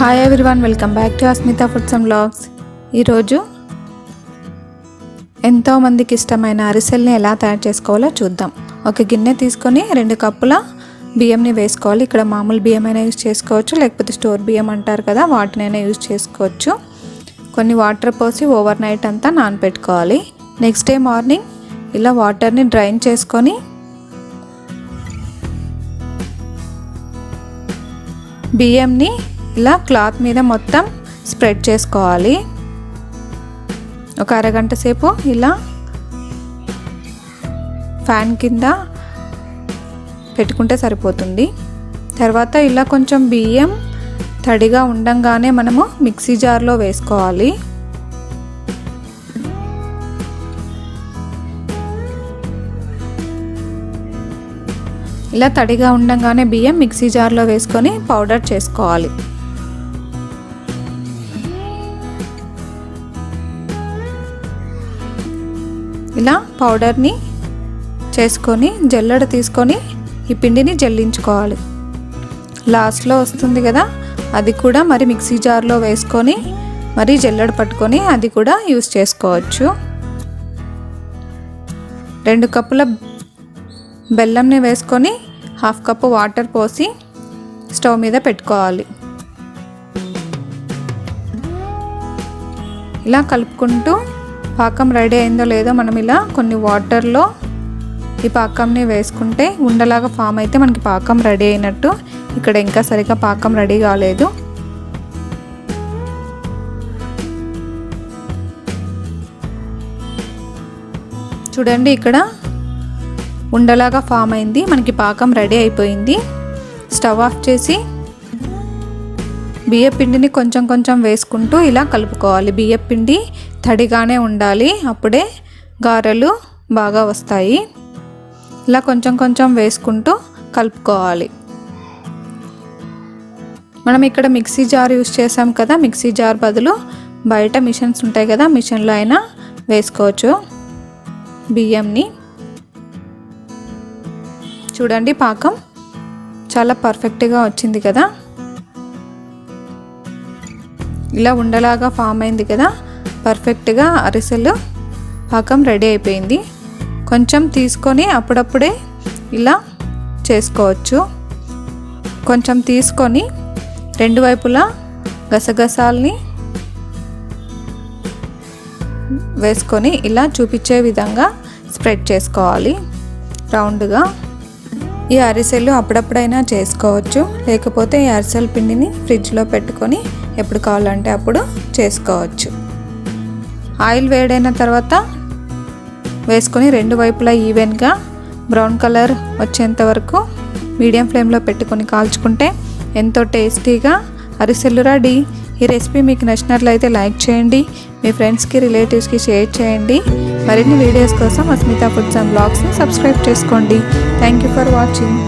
Hi everyone, welcome back to Asmita foods and vlogs. ఈరోజు ఎంతో మందికి ఇష్టమైన అరిసెల్ని ఎలా తయారు చేసుకోవాలో చూద్దాం. ఒక గిన్నె తీసుకొని 2 కప్పుల బియ్యంని వేసుకోవాలి. ఇక్కడ మామూలు బియ్యం అయినా యూజ్ చేసుకోవచ్చు, లేకపోతే స్టోర్ బియ్యం అంటారు కదా, వాటినైనా యూజ్ చేసుకోవచ్చు. కొన్ని వాటర్ పోసి ఓవర్ నైట్ అంతా నానబెట్టుకోవాలి. నెక్స్ట్ డే మార్నింగ్ ఇలా వాటర్ని డ్రైన్ చేసుకొని బియ్యంని ఇలా క్లాత్ మీద మొత్తం స్ప్రెడ్ చేసుకోవాలి. ఒక అరగంట సేపు ఇలా ఫ్యాన్ కింద పెట్టుకుంటే సరిపోతుంది. తర్వాత ఇలా కొంచెం బియ్యం తడిగా ఉండంగానే మనము మిక్సీ జార్లో వేసుకోవాలి. ఇలా తడిగా ఉండంగానే బియ్యం మిక్సీ జార్లో వేసుకొని పౌడర్ చేసుకోవాలి. ఇలా పౌడర్ని చేసుకొని జల్లెడ తీసుకొని ఈ పిండిని జల్లించుకోవాలి. లాస్ట్లో వస్తుంది కదా, అది కూడా మరి మిక్సీ జార్లో వేసుకొని మరి జల్లెడ పట్టుకొని అది కూడా యూస్ చేసుకోవచ్చు. 2 కప్పుల బెల్లంని వేసుకొని 1/2 కప్పు వాటర్ పోసి స్టవ్ మీద పెట్టుకోవాలి. ఇలా కలుపుకుంటూ పాకం రెడీ అయిందో లేదో మనం ఇలా కొన్ని వాటర్లో ఈ పాకంని వేసుకుంటే ఉండలాగా ఫామ్ అయితే మనకి పాకం రెడీ అయినట్టు. ఇక్కడ ఇంకా సరిగా పాకం రెడీ కాలేదు. చూడండి, ఇక్కడ ఉండలాగా ఫామ్ అయింది, మనకి పాకం రెడీ అయిపోయింది. స్టవ్ ఆఫ్ చేసి బియ్య పిండిని కొంచెం కొంచెం వేసుకుంటూ ఇలా కలుపుకోవాలి. బియ్య పిండి తడిగానే ఉండాలి, అప్పుడే గారెలు బాగా వస్తాయి. ఇలా కొంచెం కొంచెం వేసుకుంటూ కలుపుకోవాలి. మనం ఇక్కడ మిక్సీ జార్ యూస్ చేసాం కదా, మిక్సీ జార్ బదులు బయట మిషన్స్ ఉంటాయి కదా, మిషన్లో అయినా వేసుకోవచ్చు బియ్యంని. చూడండి, పాకం చాలా పర్ఫెక్ట్గా వచ్చింది కదా. ఇలా ఉండలాగా ఫామ్ అయింది కదా, పర్ఫెక్ట్గా అరిసెలు పాకం రెడీ అయిపోయింది. కొంచెం తీసుకొని అప్పుడప్పుడే ఇలా చేసుకోవచ్చు. కొంచెం తీసుకొని 2 వైపులా గసగసాలని వేసుకొని ఇలా చూపించే విధంగా స్ప్రెడ్ చేసుకోవాలి రౌండ్గా. ఈ అరిసెలు అప్పుడప్పుడైనా చేసుకోవచ్చు, లేకపోతే ఈ అరిసెల పిండిని ఫ్రిడ్జ్లో పెట్టుకొని ఎప్పుడు కావాలంటే అప్పుడు చేసుకోవచ్చు. ఆయిల్ వేడైన తర్వాత వేసుకొని 2 వైపులా ఈవెన్గా బ్రౌన్ కలర్ వచ్చేంత వరకు మీడియం ఫ్లేమ్లో పెట్టుకొని కాల్చుకుంటే ఎంతో టేస్టీగా అరిసెలు రెడీ. ఈ రెసిపీ మీకు నచ్చినట్లయితే లైక్ చేయండి, మీ ఫ్రెండ్స్కి రిలేటివ్స్కి షేర్ చేయండి. మరిన్ని వీడియోస్ కోసం అస్మితా ఫుడ్స్ అండ్ వ్లాగ్స్ని సబ్స్క్రైబ్ చేసుకోండి. Thank you for watching.